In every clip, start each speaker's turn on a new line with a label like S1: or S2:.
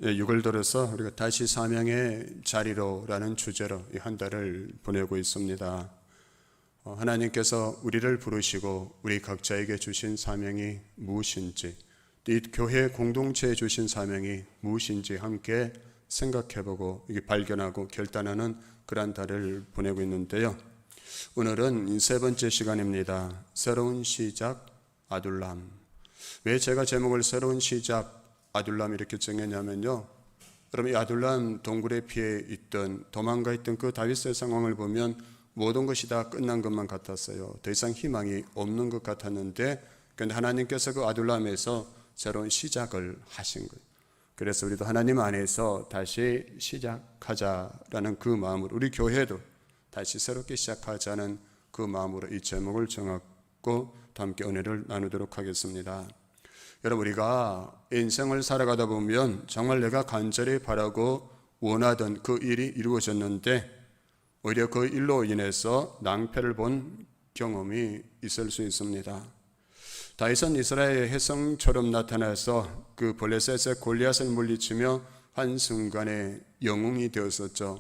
S1: 6월 들어서 우리가 다시 사명의 자리로라는 주제로 이 한 달을 보내고 있습니다. 하나님께서 우리를 부르시고 우리 각자에게 주신 사명이 무엇인지, 이 교회 공동체에 주신 사명이 무엇인지 함께 생각해보고 발견하고 결단하는 그런 달을 보내고 있는데요. 오늘은 세 번째 시간입니다. 새로운 시작 아둘람. 왜 제가 제목을 새로운 시작 아둘람 이렇게 정했냐면요, 여러분, 이 아둘람 동굴에 피해 있던, 도망가 있던 그 다윗의 상황을 보면 모든 것이 다 끝난 것만 같았어요. 더 이상 희망이 없는 것 같았는데, 그런데 하나님께서 그 아둘람에서 새로운 시작을 하신 거예요. 그래서 우리도 하나님 안에서 다시 시작하자라는 그 마음으로, 우리 교회도 다시 새롭게 시작하자는 그 마음으로 이 제목을 정하고 함께 은혜를 나누도록 하겠습니다. 여러분, 우리가 인생을 살아가다 보면 정말 내가 간절히 바라고 원하던 그 일이 이루어졌는데 오히려 그 일로 인해서 낭패를 본 경험이 있을 수 있습니다. 다윗은 이스라엘의 혜성처럼 나타나서 그 블레셋의 골리앗을 물리치며 한순간에 영웅이 되었었죠.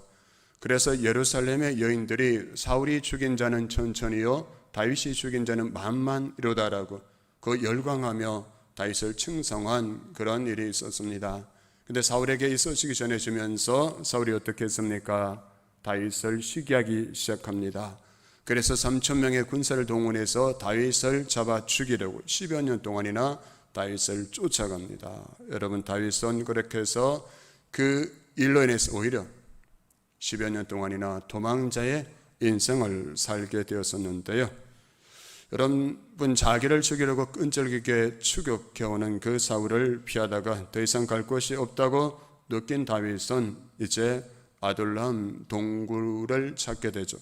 S1: 그래서 예루살렘의 여인들이 사울이 죽인 자는 천천히요, 다윗이 죽인 자는 만만이로다라고 그 열광하며 다윗을 칭송한 그런 일이 있었습니다. 근데 사울에게 이 소식이 전해지면서 사울이 어떻게 했습니까? 다윗을 시기하기 시작합니다. 그래서 3,000명의 군사를 동원해서 다윗을 잡아 죽이려고 10여 년 동안이나 다윗을 쫓아갑니다. 여러분, 다윗은 그렇게 해서 그 일로 인해서 오히려 10여 년 동안이나 도망자의 인생을 살게 되었었는데요. 여러분, 자기를 죽이려고 끈질기게 추격해오는 그 사울을 피하다가 더 이상 갈 곳이 없다고 느낀 다윗은 이제 아둘람 동굴을 찾게 되죠.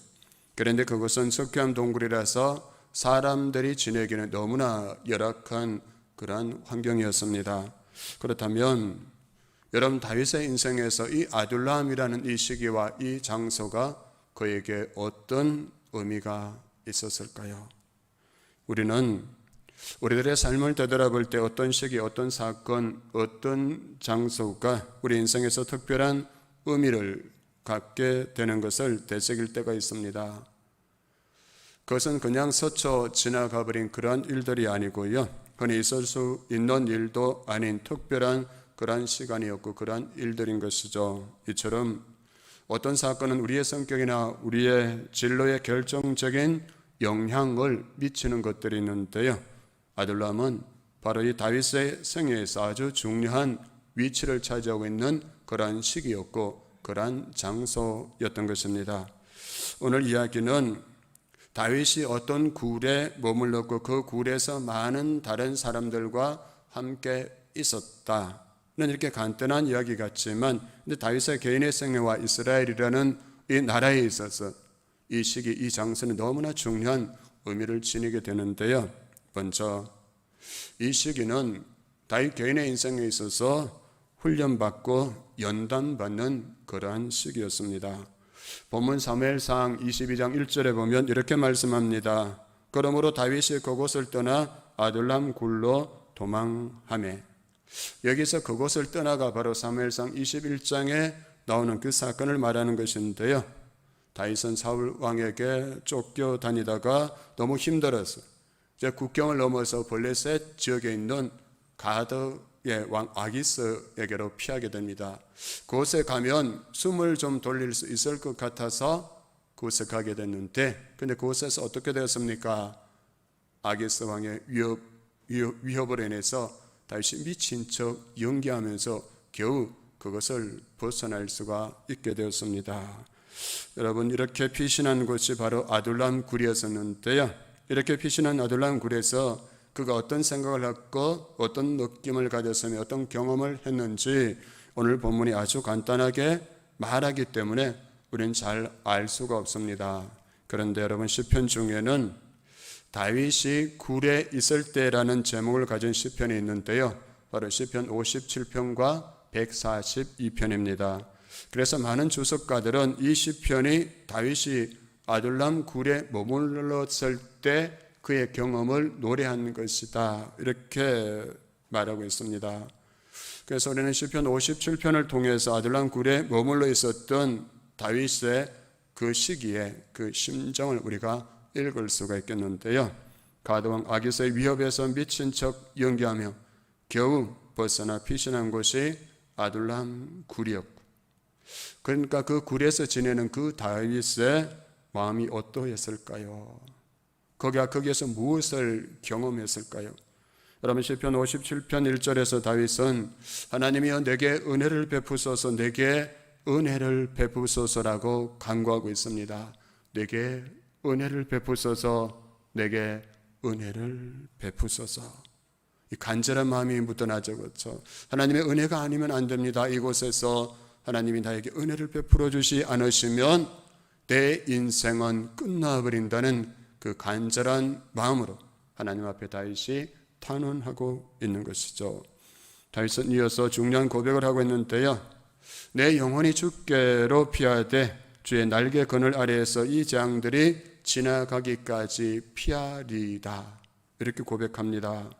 S1: 그런데 그것은 석회암 동굴이라서 사람들이 지내기는 너무나 열악한 그러한 환경이었습니다. 그렇다면 여러분, 다윗의 인생에서 이 아둘람이라는 이 시기와 이 장소가 그에게 어떤 의미가 있었을까요? 우리는 우리들의 삶을 되돌아볼 때 어떤 시기, 어떤 사건, 어떤 장소가 우리 인생에서 특별한 의미를 갖게 되는 것을 되새길 때가 있습니다. 그것은 그냥 스쳐 지나가 버린 그런 일들이 아니고요, 흔히 있을 수 있는 일도 아닌 특별한 그런 시간이었고 그런 일들인 것이죠. 이처럼 어떤 사건은 우리의 성격이나 우리의 진로에 결정적인 영향을 미치는 것들이 있는데요, 아둘람은 바로 이 다윗의 생애에서 아주 중요한 위치를 차지하고 있는 그러한 시기였고 그러한 장소였던 것입니다. 오늘 이야기는 다윗이 어떤 굴에 머물렀고 그 굴에서 많은 다른 사람들과 함께 있었다는 이렇게 간단한 이야기 같지만, 근데 다윗의 개인의 생애와 이스라엘이라는 이 나라에 있어서 이 시기, 이 장소는 너무나 중요한 의미를 지니게 되는데요. 먼저 이 시기는 다윗 개인의 인생에 있어서 훈련받고 연단받는 그러한 시기였습니다. 본문 사무엘상 22장 1절에 보면 이렇게 말씀합니다. 그러므로 다윗이 그곳을 떠나 아둘람 굴로 도망하매. 여기서 그곳을 떠나가 바로 사무엘상 21장에 나오는 그 사건을 말하는 것인데요, 다윗은 사울 왕에게 쫓겨다니다가 너무 힘들어서 이제 국경을 넘어서 블레셋 지역에 있는 가드의 왕 아기스에게로 피하게 됩니다. 그곳에 가면 숨을 좀 돌릴 수 있을 것 같아서 그곳에 가게 됐는데, 근데 그곳에서 어떻게 되었습니까? 아기스 왕의 위협으로 인해서 다윗이 미친 척 연기하면서 겨우 그것을 벗어날 수가 있게 되었습니다. 여러분, 이렇게 피신한 곳이 바로 아둘람 굴이었었는데요, 이렇게 피신한 아둘람 굴에서 그가 어떤 생각을 했고 어떤 느낌을 가졌으며 어떤 경험을 했는지 오늘 본문이 아주 간단하게 말하기 때문에 우리는 잘 알 수가 없습니다. 그런데 여러분, 시편 중에는 다윗이 굴에 있을 때라는 제목을 가진 시편이 있는데요, 바로 시편 57편과 142편입니다. 그래서 많은 주석가들은 이 시편이 다윗이 아둘람 굴에 머물렀을 때 그의 경험을 노래한 것이다, 이렇게 말하고 있습니다. 그래서 우리는 시편 57편을 통해서 아둘람 굴에 머물러 있었던 다윗의 그 시기에 그 심정을 우리가 읽을 수가 있겠는데요. 가드왕 아기스의 위협에서 미친 척 연기하며 겨우 벗어나 피신한 곳이 아둘람 굴이었고, 그러니까 그 굴에서 지내는 그 다윗의 마음이 어떠했을까요? 거기에서 무엇을 경험했을까요? 여러분, 시편 57편 1절에서 다윗은 하나님이여 내게 은혜를 베푸소서, 내게 은혜를 베푸소서라고 간구하고 있습니다. 내게 은혜를 베푸소서, 내게 은혜를 베푸소서. 이 간절한 마음이 묻어나죠. 그렇죠? 하나님의 은혜가 아니면 안 됩니다. 이곳에서 하나님이 나에게 은혜를 베풀어 주시 않으시면 내 인생은 끝나버린다는 그 간절한 마음으로 하나님 앞에 다윗이 탄원하고 있는 것이죠. 다윗은 이어서 중요한 고백을 하고 있는데요. 내 영혼이 주께로 피하되 주의 날개 그늘 아래에서 이 재앙들이 지나가기까지 피하리다. 이렇게 고백합니다.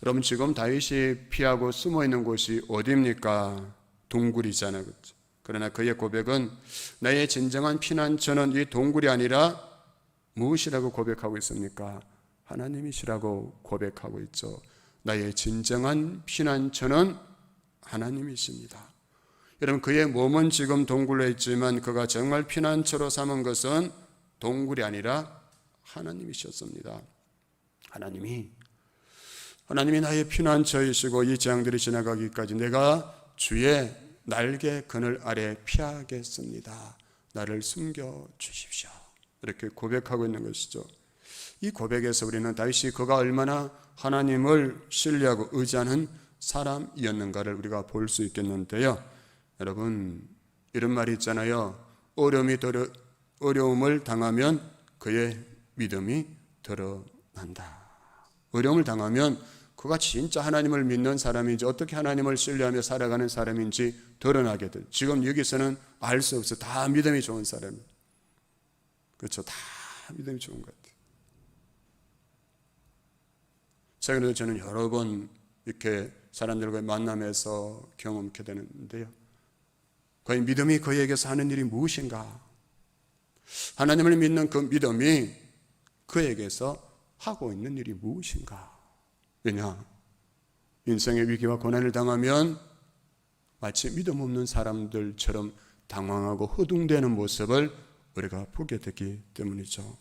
S1: 여러분, 지금 다윗이 피하고 숨어 있는 곳이 어디입니까? 동굴이잖아요. 그렇죠? 그러나 그의 고백은 나의 진정한 피난처는 이 동굴이 아니라 무엇이라고 고백하고 있습니까? 하나님이시라고 고백하고 있죠. 나의 진정한 피난처는 하나님이십니다. 여러분, 그의 몸은 지금 동굴에 있지만 그가 정말 피난처로 삼은 것은 동굴이 아니라 하나님이셨습니다. 하나님이 나의 피난처이시고 이 재앙들이 지나가기까지 내가 주의 날개 그늘 아래 피하겠습니다. 나를 숨겨 주십시오. 이렇게 고백하고 있는 것이죠. 이 고백에서 우리는 다윗이 그가 얼마나 하나님을 신뢰하고 의지하는 사람이었는가를 우리가 볼 수 있겠는데요. 여러분, 이런 말이 있잖아요. 어려움을 당하면 그의 믿음이 드러난다. 어려움을 당하면 그가 진짜 하나님을 믿는 사람인지, 어떻게 하나님을 신뢰하며 살아가는 사람인지 드러나게 돼. 지금 여기서는 알 수 없어. 다 믿음이 좋은 사람이에요. 그렇죠? 다 믿음이 좋은 것 같아요. 최근에도 저는 여러 번 이렇게 사람들과 만나면서 경험하게 되는데요. 과연 믿음이 그에게서 하는 일이 무엇인가? 하나님을 믿는 그 믿음이 그에게서 하고 있는 일이 무엇인가? 왜냐? 인생의 위기와 고난을 당하면 마치 믿음 없는 사람들처럼 당황하고 허둥대는 모습을 우리가 보게 되기 때문이죠.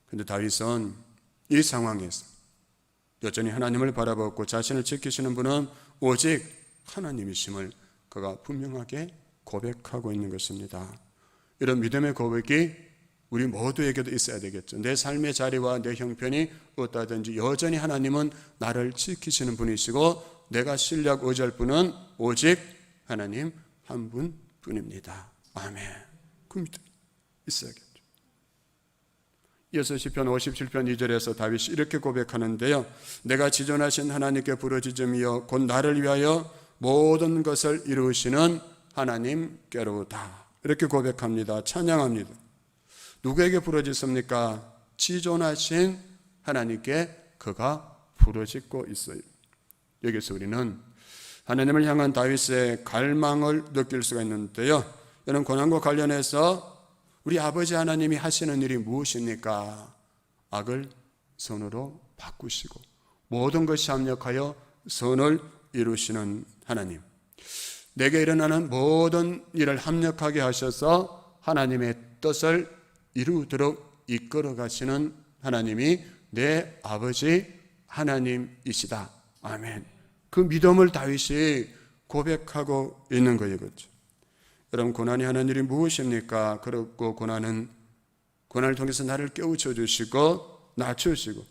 S1: 그런데 다윗은 이 상황에서 여전히 하나님을 바라보고 자신을 지키시는 분은 오직 하나님이심을 그가 분명하게 고백하고 있는 것입니다. 이런 믿음의 고백이 우리 모두에게도 있어야 되겠죠. 내 삶의 자리와 내 형편이 어떠하든지 여전히 하나님은 나를 지키시는 분이시고 내가 신뢰하고 의지할 분은 오직 하나님 한 분뿐입니다. 아멘. 그 믿음 있어야겠죠. 이어서 시편 57편 2절에서 다윗이 이렇게 고백하는데요. 내가 지존하신 하나님께 부르짖으며 곧 나를 위하여 모든 것을 이루시는 하나님께로다. 이렇게 고백합니다. 찬양합니다. 누구에게 부르짖습니까? 지존하신 하나님께 그가 부르짖고 있어요. 여기서 우리는 하나님을 향한 다윗의 갈망을 느낄 수가 있는데요. 이런 고난과 관련해서 우리 아버지 하나님이 하시는 일이 무엇입니까? 악을 선으로 바꾸시고 모든 것이 합력하여 선을 이루시는 하나님. 내게 일어나는 모든 일을 합력하게 하셔서 하나님의 뜻을 이루도록 이끌어 가시는 하나님이 내 아버지 하나님이시다. 아멘. 그 믿음을 다윗이 고백하고 있는 거예요. 그렇죠? 여러분, 고난이 하는 일이 무엇입니까? 그렇고 고난을 통해서 나를 깨우쳐 주시고 낮추시고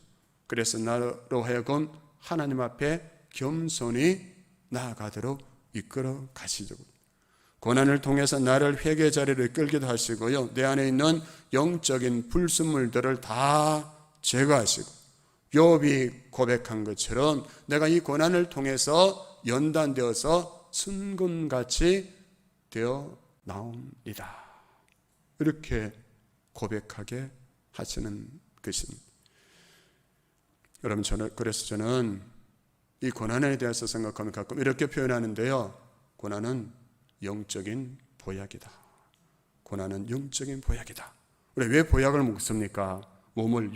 S1: 그래서 나로 하여금 하나님 앞에 겸손히 나아가도록 이끌어 가시죠. 고난을 통해서 나를 회개 자리로 이끌기도 하시고요. 내 안에 있는 영적인 불순물들을 다 제거하시고 욥이 고백한 것처럼 내가 이 고난을 통해서 연단되어서 순금같이 되어 나옵니다. 이렇게 고백하게 하시는 것입니다. 여러분, 그래서 저는 이 고난에 대해서 생각하면 가끔 이렇게 표현하는데요. 고난은 영적인 보약이다. 고난은 영적인 보약이다. 우리 왜 보약을 먹습니까? 몸을,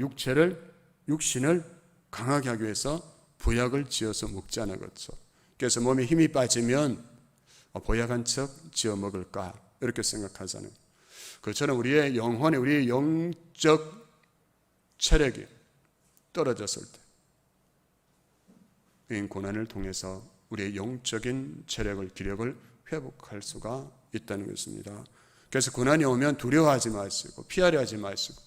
S1: 육신을 강하게 하기 위해서 보약을 지어서 먹자는 거죠. 그래서 몸에 힘이 빠지면 보약한 척 지어 먹을까 이렇게 생각하잖아요. 그처럼 우리의 영혼에, 우리의 영적 체력이 떨어졌을 때 이 고난을 통해서 우리의 영적인 체력을, 기력을 회복할 수가 있다는 것입니다. 그래서 고난이 오면 두려워하지 마시고 피하려 하지 마시고,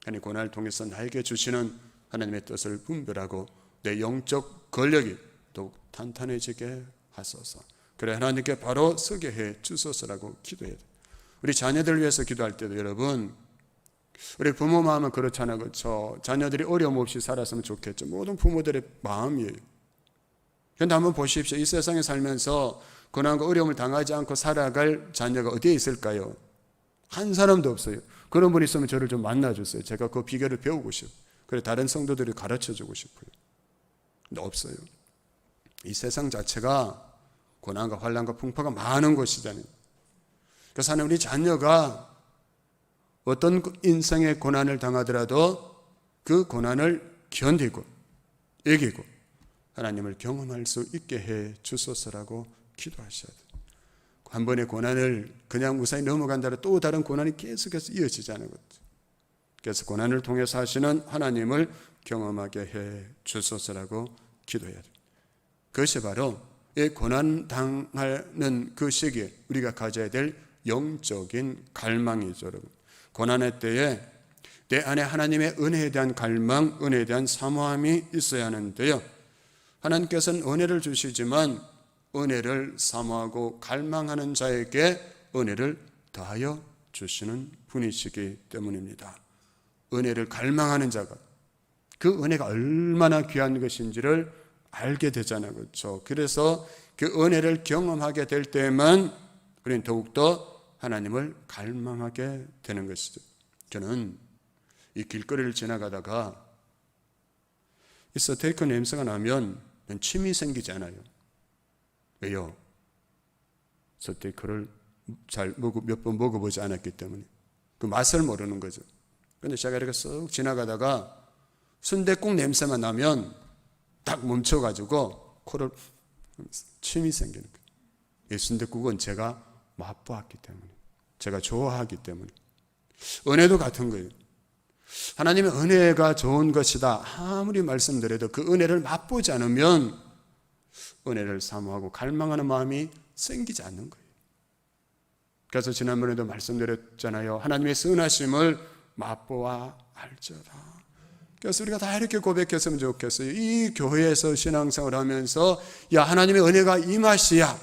S1: 아니 고난을 통해서 나에게 주시는 하나님의 뜻을 분별하고 내 영적 권력이 더욱 탄탄해지게 하소서. 그래 하나님께 바로 서게 해 주소서라고 기도해야 돼요. 우리 자녀들을 위해서 기도할 때도 여러분, 우리 부모 마음은 그렇잖아요. 그렇죠? 자녀들이 어려움 없이 살았으면 좋겠죠. 모든 부모들의 마음이에요. 그런데 한번 보십시오. 이 세상에 살면서 고난과 어려움을 당하지 않고 살아갈 자녀가 어디에 있을까요? 한 사람도 없어요. 그런 분 있으면 저를 좀 만나주세요. 제가 그 비결을 배우고 싶어요. 그래 다른 성도들이 가르쳐주고 싶어요. 근데 없어요. 이 세상 자체가 고난과 환난과 풍파가 많은 곳이잖아요. 그래서 하나님, 우리 자녀가 어떤 인생의 고난을 당하더라도 그 고난을 견디고 이기고 하나님을 경험할 수 있게 해 주소서라고 기도하셔야 돼요. 한 번의 고난을 그냥 무사히 넘어간다면 또 다른 고난이 계속해서 이어지자는 거죠. 그래서 고난을 통해서 하시는 하나님을 경험하게 해 주소서라고 기도해야 돼요. 그것이 바로 이 고난 당하는 그 시기에 우리가 가져야 될 영적인 갈망이죠, 여러분. 고난의 때에 내 안에 하나님의 은혜에 대한 갈망, 은혜에 대한 사모함이 있어야 하는데요. 하나님께서는 은혜를 주시지만 은혜를 사모하고 갈망하는 자에게 은혜를 더하여 주시는 분이시기 때문입니다. 은혜를 갈망하는 자가 그 은혜가 얼마나 귀한 것인지를 알게 되잖아요. 그렇죠? 그래서 그 은혜를 경험하게 될 때만 우리는 더욱더 하나님을 갈망하게 되는 것이죠. 저는 이 길거리를 지나가다가 이 스테이크 냄새가 나면 침이 생기지 않아요. 왜요? 스테이크를 잘 몇 번 먹어보지 않았기 때문에 그 맛을 모르는 거죠. 그런데 제가 이렇게 쓱 지나가다가 순댓국 냄새만 나면 딱 멈춰가지고 코를 침이 생기는 거예요. 이 순댓국은 제가 맛보았기 때문에, 제가 좋아하기 때문에. 은혜도 같은 거예요. 하나님의 은혜가 좋은 것이다 아무리 말씀드려도 그 은혜를 맛보지 않으면 은혜를 사모하고 갈망하는 마음이 생기지 않는 거예요. 그래서 지난번에도 말씀드렸잖아요. 하나님의 선하심을 맛보아 알지어다. 그래서 우리가 다 이렇게 고백했으면 좋겠어요. 이 교회에서 신앙생활을 하면서 야, 하나님의 은혜가 이 맛이야.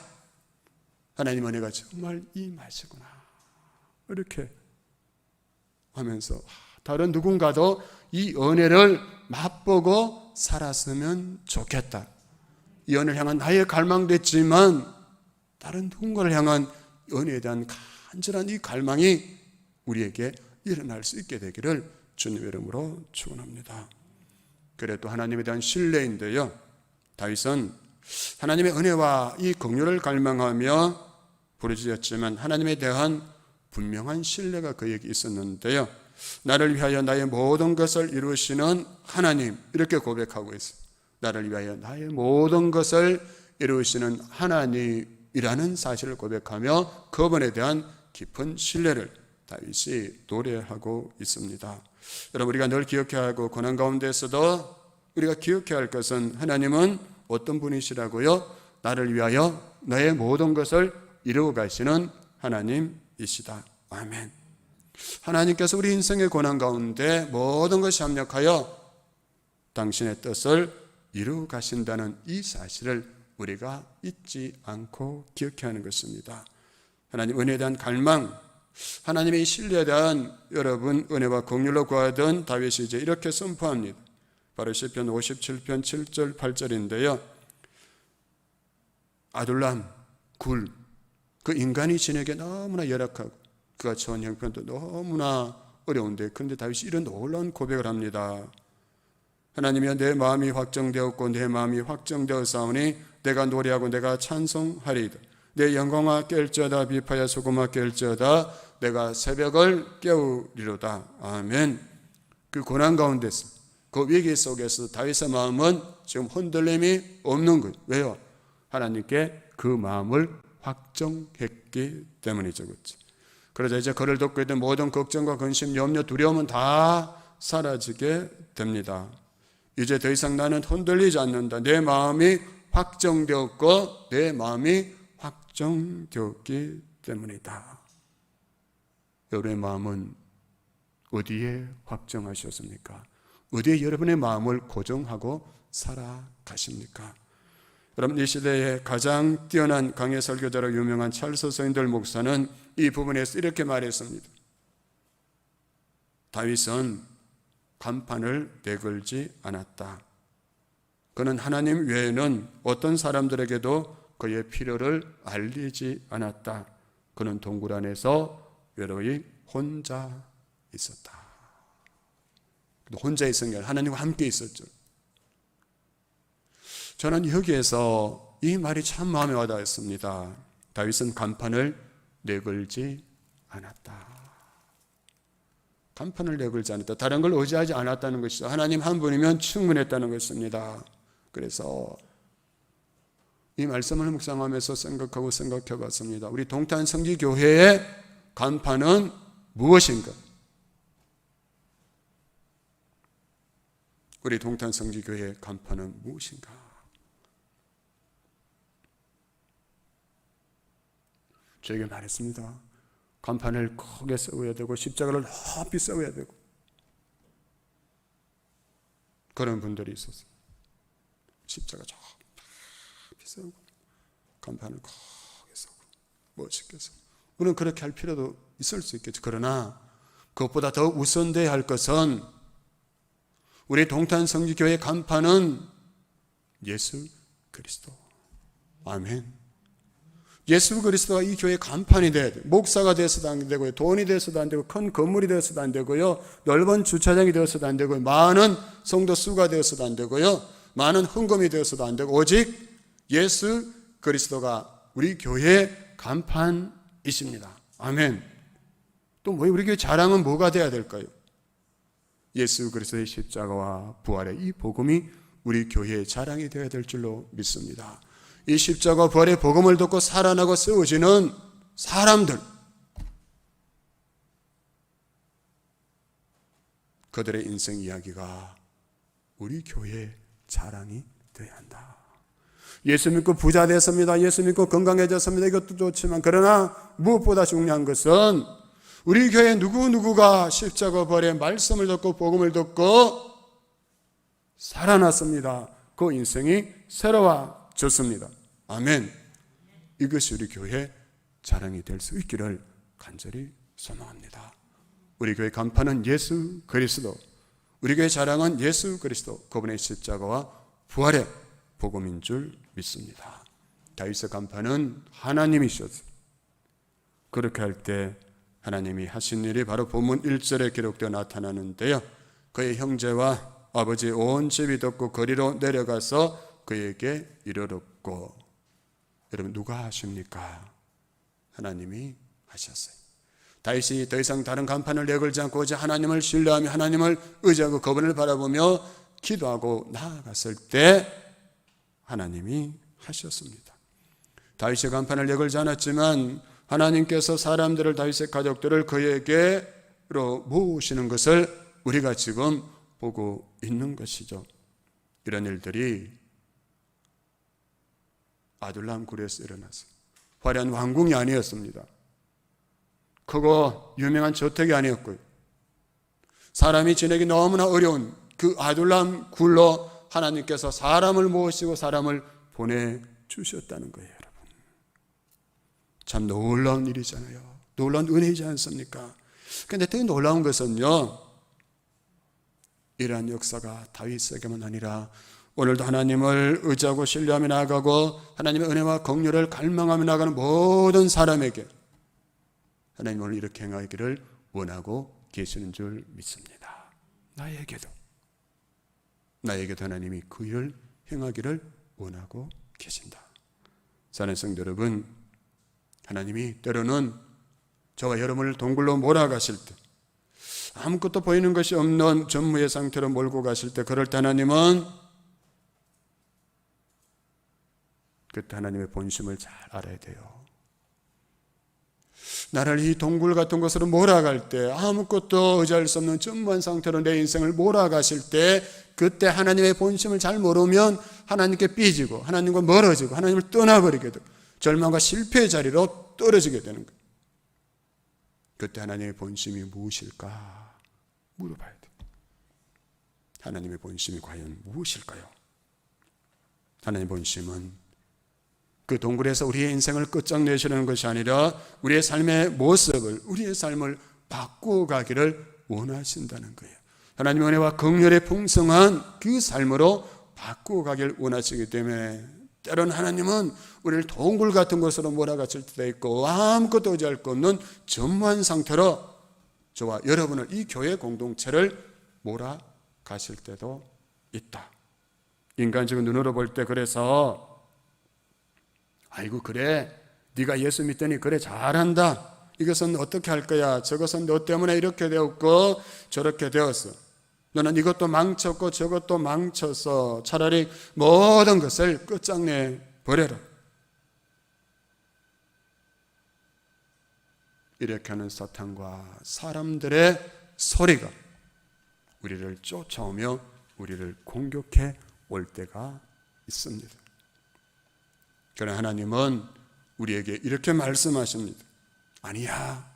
S1: 하나님의 은혜가 정말 이 맛이구나. 이렇게 하면서 다른 누군가도 이 은혜를 맛보고 살았으면 좋겠다. 이 은혜를 향한 나의 갈망도 있지만 다른 누군가를 향한 은혜에 대한 간절한 이 갈망이 우리에게 일어날 수 있게 되기를 주님의 이름으로 축원합니다. 그래 또 하나님에 대한 신뢰인데요. 다윗은 하나님의 은혜와 이 긍휼을 갈망하며 부르짖었지만 하나님에 대한 분명한 신뢰가 그에게 있었는데요. 나를 위하여 나의 모든 것을 이루시는 하나님, 이렇게 고백하고 있어요. 나를 위하여 나의 모든 것을 이루시는 하나님이라는 사실을 고백하며 그분에 대한 깊은 신뢰를 다윗이 노래하고 있습니다. 여러분, 우리가 늘 기억해야 하고 고난 가운데서도 우리가 기억해야 할 것은 하나님은 어떤 분이시라고요? 나를 위하여 나의 모든 것을 이루어 가시는 하나님이시다. 아멘. 하나님께서 우리 인생의 고난 가운데 모든 것이 합력하여 당신의 뜻을 이루어 가신다는 이 사실을 우리가 잊지 않고 기억해야 하는 것입니다. 하나님 은혜에 대한 갈망, 하나님의 신뢰에 대한 여러분 은혜와 긍휼로 구하던 다윗이 이제 이렇게 선포합니다. 바로 시편 57편 7절 8절인데요. 아둘람, 굴, 그 인간이 지내기에 너무나 열악하고 그가 처한 형편도 너무나 어려운데 그런데 다윗이 이런 놀라운 고백을 합니다. 하나님이여 내 마음이 확정되었고 내 마음이 확정되었사오니 내가 노래하고 내가 찬송하리이다. 내 영광아 깰지어다 비파야 소금아 깰지어다 내가 새벽을 깨우리로다. 아멘. 그 고난 가운데서 그 위기 속에서 다윗의 마음은 지금 흔들림이 없는 거예요. 왜요? 하나님께 그 마음을 확정했기 때문이죠. 그렇죠? 그러자 이제 그를 돕고 있던 모든 걱정과 근심, 염려, 두려움은 다 사라지게 됩니다. 이제 더 이상 나는 흔들리지 않는다. 내 마음이 확정되었고 내 마음이 확정되었기 때문이다. 여러분의 마음은 어디에 확정하셨습니까? 어디에 여러분의 마음을 고정하고 살아가십니까? 여러분, 이 시대에 가장 뛰어난 강해 설교자로 유명한 찰스 스윈들 목사는 이 부분에서 이렇게 말했습니다. 다윗은 간판을 내걸지 않았다. 그는 하나님 외에는 어떤 사람들에게도 그의 필요를 알리지 않았다. 그는 동굴 안에서 외로이 혼자 있었다. 혼자 있은 게 아니라 하나님과 함께 있었죠. 저는 여기에서 이 말이 참 마음에 와닿았습니다. 다윗은 간판을 내걸지 않았다. 간판을 내걸지 않았다. 다른 걸 의지하지 않았다는 것이죠. 하나님 한 분이면 충분했다는 것입니다. 그래서 이 말씀을 묵상하면서 생각해 봤습니다. 우리 동탄 성지교회의 간판은 무엇인가? 우리 동탄 성지교회의 간판은 무엇인가? 저에게 말했습니다. 간판을 크게 세워야 되고 십자가를 높이 세워야 되고 그런 분들이 있었어요. 십자가 높이 세우고 간판을 크게 세우고 멋있게 세우고 우리는 그렇게 할 필요도 있을 수 있겠죠. 그러나 그것보다 더 우선돼야 할 것은 우리 동탄 성지교회 간판은 예수 그리스도. 아멘. 예수 그리스도가 이 교회의 간판이 돼야 돼요. 목사가 되어서도 안 되고요. 돈이 되어서도 안 되고 큰 건물이 되어서도 안 되고요. 넓은 주차장이 되어서도 안 되고요. 많은 성도 수가 되어서도 안 되고요. 많은 헌금이 되어서도 안 되고 오직 예수 그리스도가 우리 교회의 간판이십니다. 아멘. 또 뭐 우리 교회 자랑은 뭐가 돼야 될까요? 예수 그리스도의 십자가와 부활의 이 복음이 우리 교회의 자랑이 되어야 될 줄로 믿습니다. 이 십자가 부활의 복음을 듣고 살아나고 세워지는 사람들, 그들의 인생 이야기가 우리 교회의 자랑이 되어야 한다. 예수 믿고 부자 됐습니다. 예수 믿고 건강해졌습니다. 이것도 좋지만 그러나 무엇보다 중요한 것은 우리 교회 누구누구가 십자가 부활의 말씀을 듣고 복음을 듣고 살아났습니다. 그 인생이 새로워졌습니다. 아멘. 이것이 우리 교회의 자랑이 될 수 있기를 간절히 소망합니다. 우리 교회 간판은 예수 그리스도, 우리 교회 자랑은 예수 그리스도, 그분의 십자가와 부활의 복음인 줄 믿습니다. 다윗의 간판은 하나님이셨어요. 그렇게 할 때 하나님이 하신 일이 바로 본문 1절에 기록되어 나타나는데요. 그의 형제와 아버지 온 집이 듣고 거리로 내려가서 그에게 이르렀고, 여러분 누가 하십니까? 하나님이 하셨어요. 다윗이 더 이상 다른 간판을 내걸지 않고 오직 하나님을 신뢰하며 하나님을 의지하고 그분을 바라보며 기도하고 나아갔을 때 하나님이 하셨습니다. 다윗의 간판을 내걸지 않았지만 하나님께서 사람들을, 다윗의 가족들을 그에게로 모으시는 것을 우리가 지금 보고 있는 것이죠. 이런 일들이 아둘람 굴에서 일어났어요. 화려한 왕궁이 아니었습니다. 크고 유명한 저택이 아니었고요. 사람이 지내기 너무나 어려운 그 아둘람 굴로 하나님께서 사람을 모으시고 사람을 보내주셨다는 거예요, 여러분. 참 놀라운 일이잖아요. 놀라운 은혜이지 않습니까? 그런데 되게 놀라운 것은요, 이러한 역사가 다윗에게만 아니라 오늘도 하나님을 의지하고 신뢰하며 나아가고 하나님의 은혜와 긍휼을 갈망하며 나아가는 모든 사람에게 하나님 오늘 이렇게 행하기를 원하고 계시는 줄 믿습니다. 나에게도 나에게도 하나님이 그 일을 행하기를 원하고 계신다. 사랑하는 성도 여러분, 하나님이 때로는 저와 여러분을 동굴로 몰아가실 때, 아무것도 보이는 것이 없는 전무의 상태로 몰고 가실 때, 그럴 때 하나님은 그때 하나님의 본심을 잘 알아야 돼요. 나를 이 동굴 같은 곳으로 몰아갈 때, 아무것도 의지할 수 없는 전무한 상태로 내 인생을 몰아가실 때, 그때 하나님의 본심을 잘 모르면 하나님께 삐지고 하나님과 멀어지고 하나님을 떠나버리게 되고 절망과 실패의 자리로 떨어지게 되는 거예요. 그때 하나님의 본심이 무엇일까 물어봐야 돼요. 하나님의 본심이 과연 무엇일까요? 하나님의 본심은 그 동굴에서 우리의 인생을 끝장내시려는 것이 아니라 우리의 삶의 모습을, 우리의 삶을 바꾸어가기를 원하신다는 거예요. 하나님의 은혜와 긍휼의 풍성한 그 삶으로 바꾸어가기를 원하시기 때문에 때로는 하나님은 우리를 동굴 같은 곳으로 몰아가실 때도 있고 아무것도 의지할 것 없는 전무한 상태로 저와 여러분을, 이 교회 공동체를 몰아가실 때도 있다. 인간적인 눈으로 볼 때 그래서 아이고 그래 네가 예수 믿더니 그래 잘한다. 이것은 어떻게 할 거야. 저것은 너 때문에 이렇게 되었고 저렇게 되었어. 너는 이것도 망쳤고 저것도 망쳐서 차라리 모든 것을 끝장내 버려라. 이렇게 하는 사탄과 사람들의 소리가 우리를 쫓아오며 우리를 공격해 올 때가 있습니다. 그러나 하나님은 우리에게 이렇게 말씀하십니다. 아니야.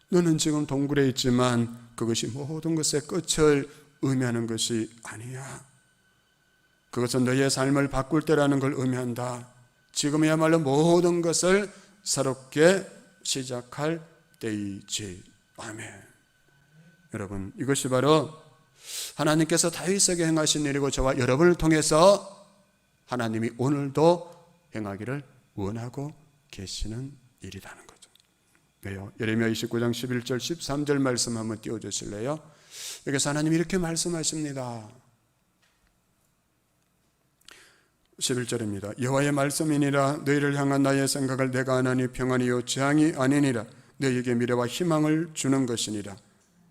S1: 너는 지금 동굴에 있지만 그것이 모든 것의 끝을 의미하는 것이 아니야. 그것은 너의 삶을 바꿀 때라는 걸 의미한다. 지금이야말로 모든 것을 새롭게 시작할 때이지. 아멘. 여러분, 이것이 바로 하나님께서 다윗에게 행하신 일이고 저와 여러분을 통해서 하나님이 오늘도 행하기를 원하고 계시는 일이라는 거죠. 왜요? 예레미야 29장 11절 13절 말씀 한번 띄워주실래요? 여기서 하나님이 이렇게 말씀하십니다. 11절입니다. 여호와의 말씀이니라. 너희를 향한 나의 생각을 내가 아나니 평안이요 재앙이 아니니라. 너희에게 미래와 희망을 주는 것이니라.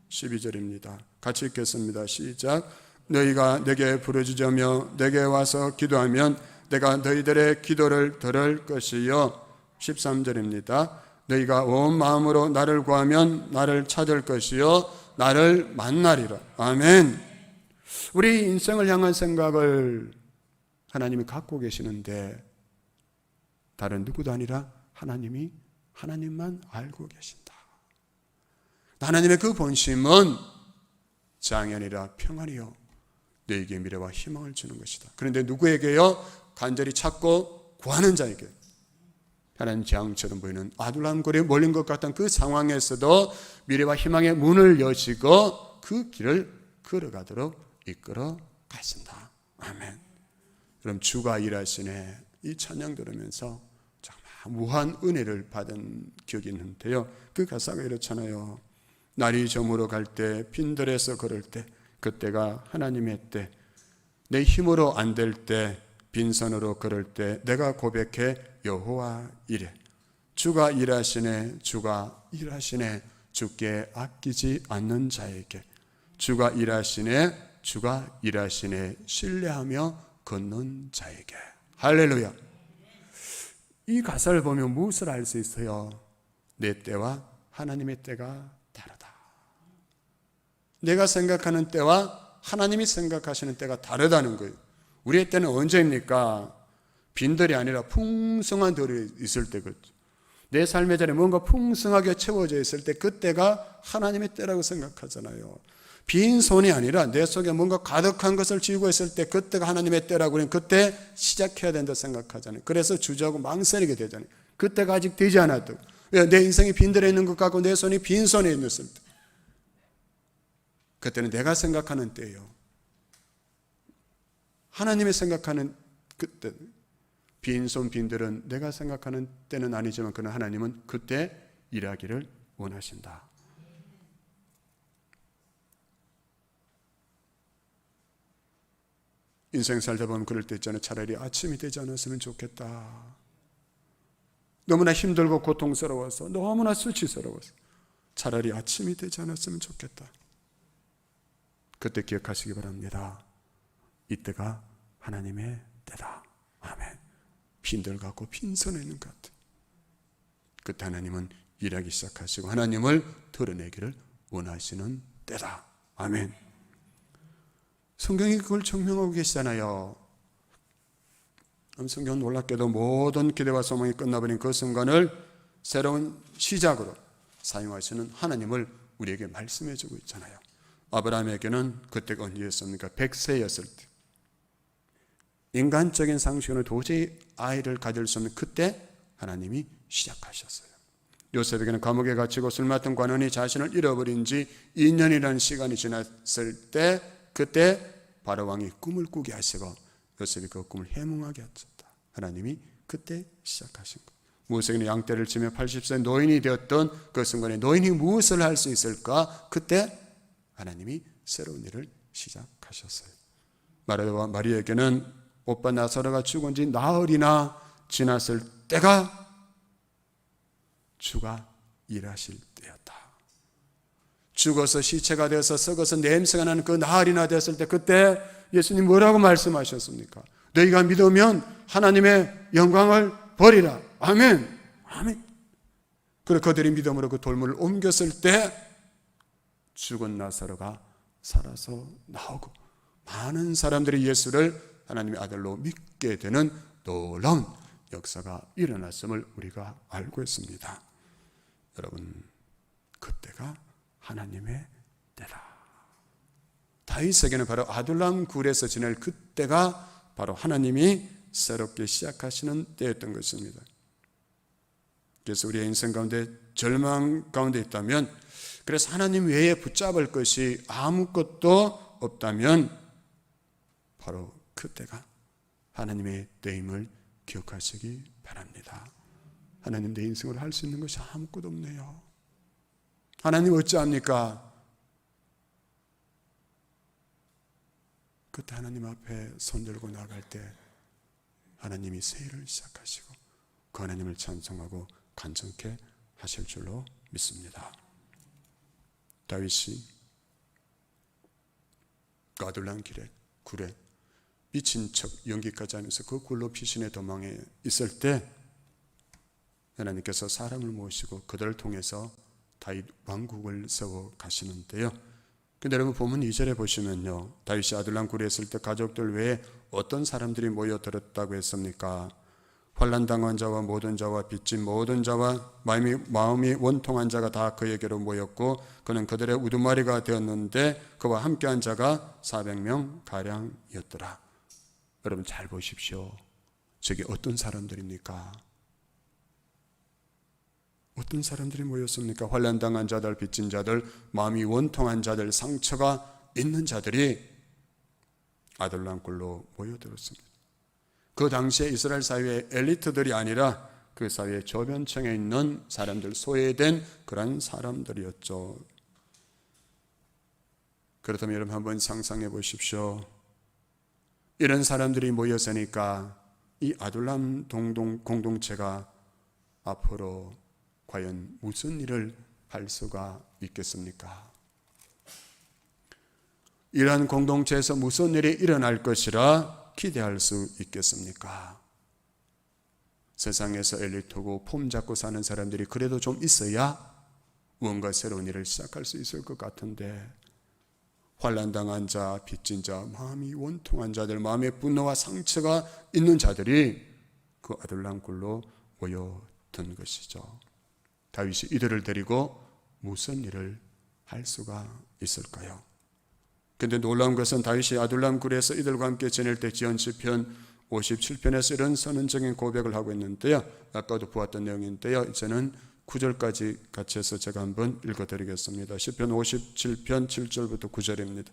S1: 12절입니다. 같이 읽겠습니다. 시작. 너희가 내게 부르짖으며 내게 와서 기도하면 내가 너희들의 기도를 들을 것이요. 13절입니다. 너희가 온 마음으로 나를 구하면 나를 찾을 것이요 나를 만나리라. 아멘. 우리 인생을 향한 생각을 하나님이 갖고 계시는데 다른 누구도 아니라 하나님만 알고 계신다. 하나님의 그 본심은 재앙이 아니라 평안이요 너에게 미래와 희망을 주는 것이다. 그런데 누구에게요? 간절히 찾고 구하는 자에게. 하나님 재앙처럼 보이는 아둘람거리에 몰린 것 같은 그 상황에서도 미래와 희망의 문을 여시고 그 길을 걸어가도록 이끌어 가신다. 아멘. 그럼 주가 일하시네. 이 찬양 들으면서 정말 무한 은혜를 받은 기억이 있는데요. 그 가사가 이렇잖아요. 날이 저물어 갈 때 빈들에서 걸을 때 그때가 하나님의 때, 내 힘으로 안 될 때 빈손으로 걸을 때 내가 고백해 여호와 이래. 주가 일하시네. 주께 아끼지 않는 자에게. 주가 일하시네 신뢰하며 걷는 자에게. 할렐루야. 이 가사를 보면 무엇을 알 수 있어요? 내 때와 하나님의 때가 다르다. 내가 생각하는 때와 하나님이 생각하시는 때가 다르다는 거예요. 우리의 때는 언제입니까? 빈들이 아니라 풍성한 들이 있을 때거든요. 내 삶의 자리에 뭔가 풍성하게 채워져 있을 때 그때가 하나님의 때라고 생각하잖아요. 빈손이 아니라 내 속에 뭔가 가득한 것을 쥐고 있을 때 그때가 하나님의 때라고 그러면 그때 시작해야 된다 생각하잖아요. 그래서 주저하고 망설이게 되잖아요. 그때가 아직 되지 않았다고. 왜? 내 인생이 빈들에 있는 것 같고 내 손이 빈손에 있을 때. 그때는 내가 생각하는 때예요. 하나님이 생각하는 그때. 빈손 빈들은 내가 생각하는 때는 아니지만 그러나 하나님은 그때 일하기를 원하신다. 인생 살다 보면 그럴 때 있잖아요. 차라리 아침이 되지 않았으면 좋겠다. 너무나 힘들고 고통스러워서, 너무나 수치스러워서 차라리 아침이 되지 않았으면 좋겠다. 그때 기억하시기 바랍니다. 이때가 하나님의 때다. 아멘. 빈들갖고 빈손에 있는 것 같아요. 그때 하나님은 일하기 시작하시고 하나님을 드러내기를 원하시는 때다. 아멘. 성경이 그걸 증명하고 계시잖아요. 성경은 놀랍게도 모든 기대와 소망이 끝나버린 그 순간을 새로운 시작으로 사용하시는 하나님을 우리에게 말씀해 주고 있잖아요. 아브라함에게는 그때가 언제였습니까? 100세였을 때. 인간적인 상식으로 도저히 아이를 가질 수 없는 그때 하나님이 시작하셨어요. 요셉에게는 감옥에 갇히고 술 맡은 관원이 자신을 잃어버린 지 2년이라는 시간이 지났을 때, 그때 바로왕이 꿈을 꾸게 하시고 요셉이 그 꿈을 해몽하게 하셨다. 하나님이 그때 시작하신 것. 모세는 양떼를 치며 80세 노인이 되었던 그 순간에 노인이 무엇을 할 수 있을까? 그때 하나님이 새로운 일을 시작하셨어요. 마르다와 마리아에게는 오빠 나사로가 죽은 지 나흘이나 지났을 때가 주가 일하실 때였다. 죽어서 시체가 되어서 썩어서 냄새가 나는 그 나흘이나 됐을 때, 그때 예수님 뭐라고 말씀하셨습니까? 너희가 믿으면 하나님의 영광을 버리라. 아멘. 아멘. 그리고 그들이 믿음으로 그 돌문을 옮겼을 때 죽은 나사로가 살아서 나오고 많은 사람들이 예수를 하나님의 아들로 믿게 되는 놀라운 역사가 일어났음을 우리가 알고 있습니다. 여러분, 그때가 하나님의 때다. 다윗에게는 바로 아둘람 굴에서 지낼 그때가 바로 하나님이 새롭게 시작하시는 때였던 것입니다. 그래서 우리의 인생 가운데 절망 가운데 있다면, 그래서 하나님 외에 붙잡을 것이 아무것도 없다면 바로 그때가 하나님의 때임을 기억하시기 바랍니다. 하나님, 내 인생으로 할 수 있는 것이 아무것도 없네요. 하나님 어찌합니까? 그때 하나님 앞에 손들고 나갈 때 하나님이 새 일을 시작하시고 그 하나님을 찬송하고 간청케 하실 줄로 믿습니다. 다윗이 아둘람 굴에 미친 척 연기까지 하면서 그 굴로 피신의 도망에 있을 때 하나님께서 사람을 모시고 그들을 통해서 다윗 왕국을 세워 가시는데요. 근데 여러분 보면 2절에 보시면요, 다윗이 아둘람 굴에 있을 때 가족들 외에 어떤 사람들이 모여들었다고 했습니까? 환난당한 자와 모든 자와 빚진 모든 자와 마음이 원통한 자가 다 그에게로 모였고 그는 그들의 우두머리가 되었는데 그와 함께한 자가 400명 가량이었더라. 여러분 잘 보십시오. 저게 어떤 사람들입니까? 어떤 사람들이 모였습니까? 환난당한 자들, 빚진 자들, 마음이 원통한 자들, 상처가 있는 자들이 아둘람 굴로 모여들었습니다. 그 당시에 이스라엘 사회의 엘리트들이 아니라 그 사회의 저변층에 있는 사람들, 소외된 그런 사람들이었죠. 그렇다면 여러분 한번 상상해 보십시오. 이런 사람들이 모였으니까 이 아둘람 공동체가 앞으로 과연 무슨 일을 할 수가 있겠습니까? 이러한 공동체에서 무슨 일이 일어날 것이라 기대할 수 있겠습니까? 세상에서 엘리트고 폼 잡고 사는 사람들이 그래도 좀 있어야 무언가 새로운 일을 시작할 수 있을 것 같은데, 환난당한 자, 빚진 자, 마음이 원통한 자들, 마음에 분노와 상처가 있는 자들이 그 아둘람 굴로 모여든 것이죠. 다윗이 이들을 데리고 무슨 일을 할 수가 있을까요? 그런데 놀라운 것은 다윗이 아둘람 굴에서 이들과 함께 지낼 때 지은 시편 57편에서 이런 선언적인 고백을 하고 있는데요. 아까도 보았던 내용인데요. 이제는 9절까지 같이 해서 제가 한번 읽어드리겠습니다. 시편 57편 7절부터 9절입니다.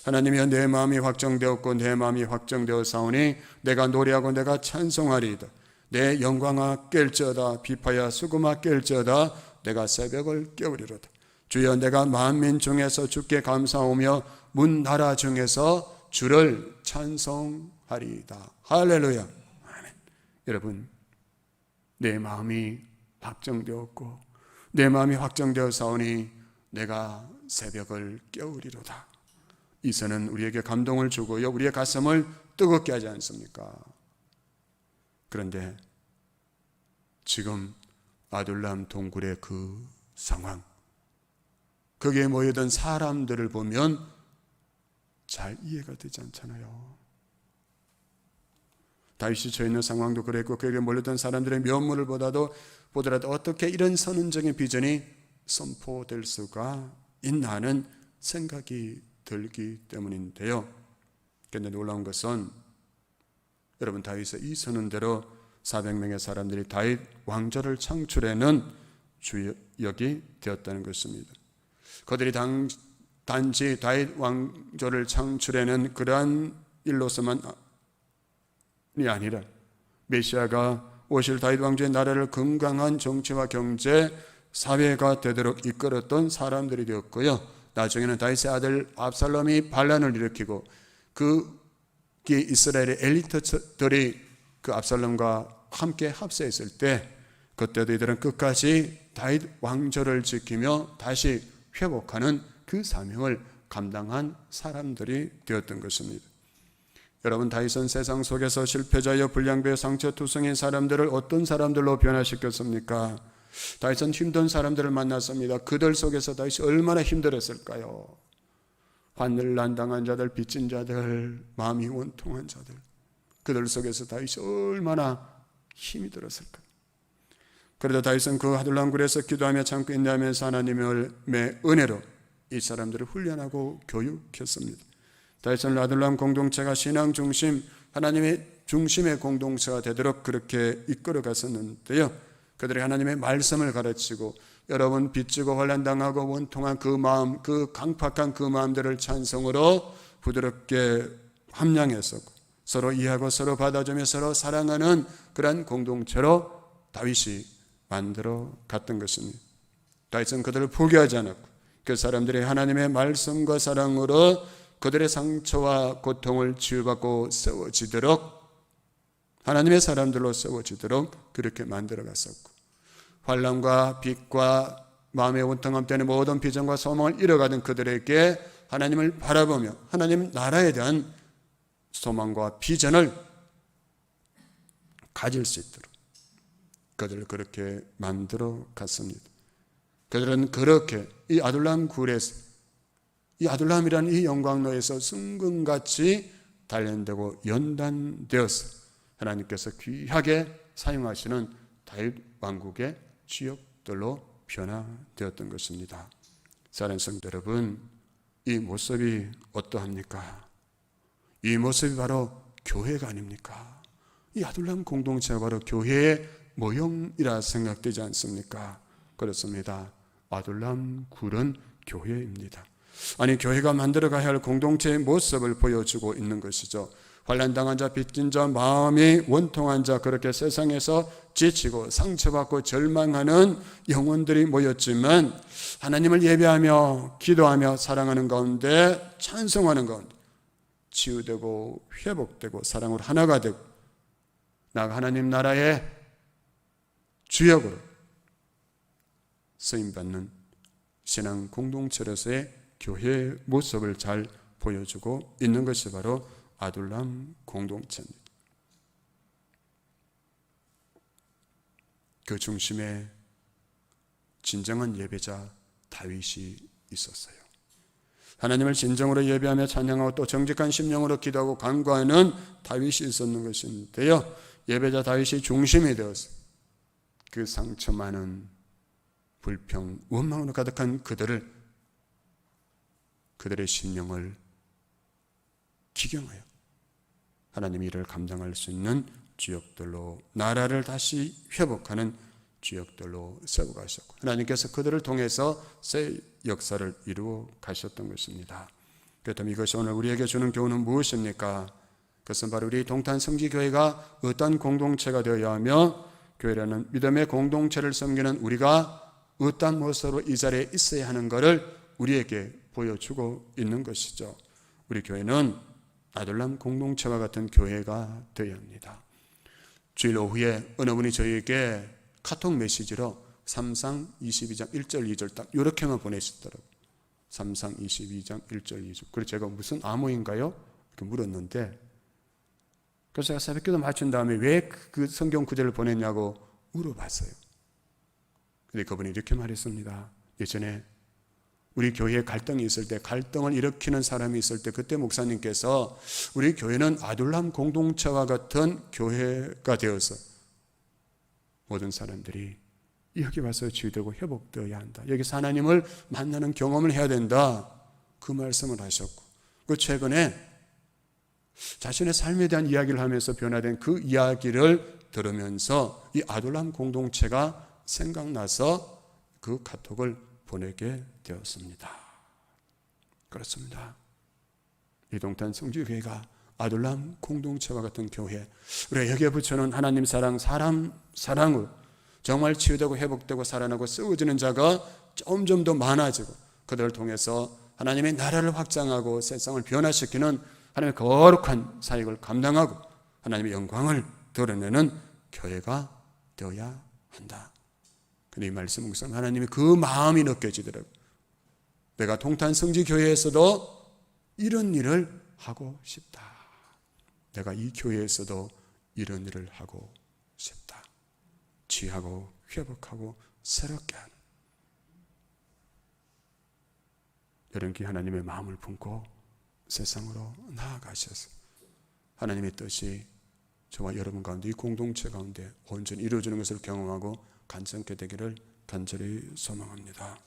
S1: 하나님이여, 내 마음이 확정되었고 내 마음이 확정되었사오니 내가 노래하고 내가 찬송하리이다. 내 영광아 깰지어다. 비파야 수금아 깰지어다. 내가 새벽을 깨우리로다. 주여, 내가 만민 중에서 주께 감사하며 문 나라 중에서 주를 찬송하리이다. 할렐루야. 아멘. 여러분, 내 마음이 확정되었고 내 마음이 확정되어 사오니 내가 새벽을 깨우리로다. 이 선은 우리에게 감동을 주고요, 우리의 가슴을 뜨겁게 하지 않습니까? 그런데 지금 아둘람 동굴의 그 상황, 거기에 모여든 사람들을 보면 잘 이해가 되지 않잖아요. 다윗이 처해 있는 상황도 그랬고 거기에 몰렸던 사람들의 면모를 보더라도 어떻게 이런 선언적인 비전이 선포될 수가 있나 하는 생각이 들기 때문인데요. 그런데 놀라운 것은 여러분, 다윗의 이 선언대로 400명의 사람들이 다윗 왕조를 창출해낸 주역이 되었다는 것입니다. 그들이 단지 다윗 왕조를 창출해낸 그러한 일로서만이 아니라 메시아가 오실 다윗 왕조의 나라를 건강한 정치와 경제, 사회가 되도록 이끌었던 사람들이 되었고요, 나중에는 다윗의 아들 압살롬이 반란을 일으키고 그 이스라엘의 엘리트들이 그 압살롬과 함께 합세했을 때 그때도 이들은 끝까지 다윗 왕조를 지키며 다시 회복하는 그 사명을 감당한 사람들이 되었던 것입니다. 여러분, 다윗은 세상 속에서 실패자여 불량배여 상처투성인 사람들을 어떤 사람들로 변화시켰습니까? 다윗은 힘든 사람들을 만났습니다. 그들 속에서 다윗이 얼마나 힘들었을까요? 환난당한 자들, 빚진 자들, 마음이 원통한 자들, 그들 속에서 다윗이 얼마나 힘이 들었을까? 그래도 다윗은 그 아둘람 굴에서 기도하며 참고 인내하면서 하나님의 은혜로 이 사람들을 훈련하고 교육했습니다. 다윗은 아둘람 공동체가 신앙 중심, 하나님의 중심의 공동체가 되도록 그렇게 이끌어 갔었는데요, 그들이 하나님의 말씀을 가르치고 여러분, 빚지고 환난당하고 원통한 그 마음, 그 강팍한 그 마음들을 찬송으로 부드럽게 함양했었고 서로 이해하고 서로 받아주며 서로 사랑하는 그러한 공동체로 다윗이 만들어 갔던 것입니다. 다윗은 그들을 포기하지 않았고 그 사람들이 하나님의 말씀과 사랑으로 그들의 상처와 고통을 치유받고 세워지도록, 하나님의 사람들로 세워지도록 그렇게 만들어 갔었고, 환난과 빚과 마음의 원통함 때문에 모든 비전과 소망을 잃어가던 그들에게 하나님을 바라보며 하나님 나라에 대한 소망과 비전을 가질 수 있도록 그들을 그렇게 만들어 갔습니다. 그들은 그렇게 이 아둘람 굴에서, 이 아둘람이라는 이 영광로에서 승금같이 단련되고 연단되어서 하나님께서 귀하게 사용하시는 다윗 왕국의 주역들로 변화되었던 것입니다. 사랑하는 성도 여러분, 이 모습이 어떠합니까? 이 모습이 바로 교회가 아닙니까? 이 아둘람 공동체가 바로 교회의 모형이라 생각되지 않습니까? 그렇습니다. 아둘람 굴은 교회입니다. 아니, 교회가 만들어가야 할 공동체의 모습을 보여주고 있는 것이죠. 환난당한 자, 빚진 자, 마음이 원통한 자, 그렇게 세상에서 지치고 상처받고 절망하는 영혼들이 모였지만 하나님을 예배하며 기도하며 사랑하는 가운데, 찬송하는 가운데 치유되고 회복되고 사랑으로 하나가 되고 나아가 하나님 나라의 주역으로 쓰임받는 신앙 공동체로서의 교회의 모습을 잘 보여주고 있는 것이 바로 아둘람 공동체입니다. 그 중심에 진정한 예배자 다윗이 있었어요. 하나님을 진정으로 예배하며 찬양하고 또 정직한 심령으로 기도하고 간구하는 다윗이 있었는 것인데요, 예배자 다윗이 중심이 되어서 그 상처 많은 불평, 원망으로 가득한 그들의 심령을 기경하여 하나님의 일을 감당할 수 있는 주역들로, 나라를 다시 회복하는 주역들로 세워가셨고 하나님께서 그들을 통해서 새 역사를 이루어 가셨던 것입니다. 그렇다면 이것이 오늘 우리에게 주는 교훈은 무엇입니까? 그것은 바로 우리 동탄 성지교회가 어떤 공동체가 되어야 하며 교회라는 믿음의 공동체를 섬기는 우리가 어떤 모습으로 이 자리에 있어야 하는 것을 우리에게 보여주고 있는 것이죠. 우리 교회는 아둘람 공동체와 같은 교회가 되어야 합니다. 주일 오후에 어느 분이 저희에게 카톡 메시지로 삼상 22장 1절 2절 딱 이렇게만 보내시더라고요. 삼상 22장 1절 2절. 그래서 제가 무슨 암호인가요? 이렇게 물었는데, 그래서 제가 새벽기도 마친 다음에 왜 그 성경 구절을 보냈냐고 물어봤어요. 근데 그분이 이렇게 말했습니다. 예전에 우리 교회에 갈등이 있을 때, 갈등을 일으키는 사람이 있을 때, 그때 목사님께서 우리 교회는 아둘람 공동체와 같은 교회가 되어서 모든 사람들이 여기 와서 치유되고 회복되어야 한다. 여기서 하나님을 만나는 경험을 해야 된다. 그 말씀을 하셨고, 그 최근에 자신의 삶에 대한 이야기를 하면서 변화된 그 이야기를 들으면서 이 아둘람 공동체가 생각나서 그 카톡을 보내게 되었습니다. 그렇습니다. 이동탄 성주교회가 아둘람 공동체와 같은 교회, 우리가 여기에 붙여놓은 하나님 사랑, 사람 사랑으로 정말 치유되고 회복되고 살아나고 쓰여지는 자가 점점 더 많아지고, 그들을 통해서 하나님의 나라를 확장하고 세상을 변화시키는 하나님의 거룩한 사역을 감당하고 하나님의 영광을 드러내는 교회가 되어야 한다. 근데 이 말씀은 하나님의 그 마음이 느껴지더라고요. 내가 동탄 성지교회에서도 이런 일을 하고 싶다. 내가 이 교회에서도 이런 일을 하고 싶다. 치유하고 회복하고 새롭게 하는 여러분께 하나님의 마음을 품고 세상으로 나아가셔서 하나님의 뜻이 저와 여러분 가운데, 이 공동체 가운데 온전히 이루어지는 것을 경험하고 간증케 되기를 간절히 소망합니다.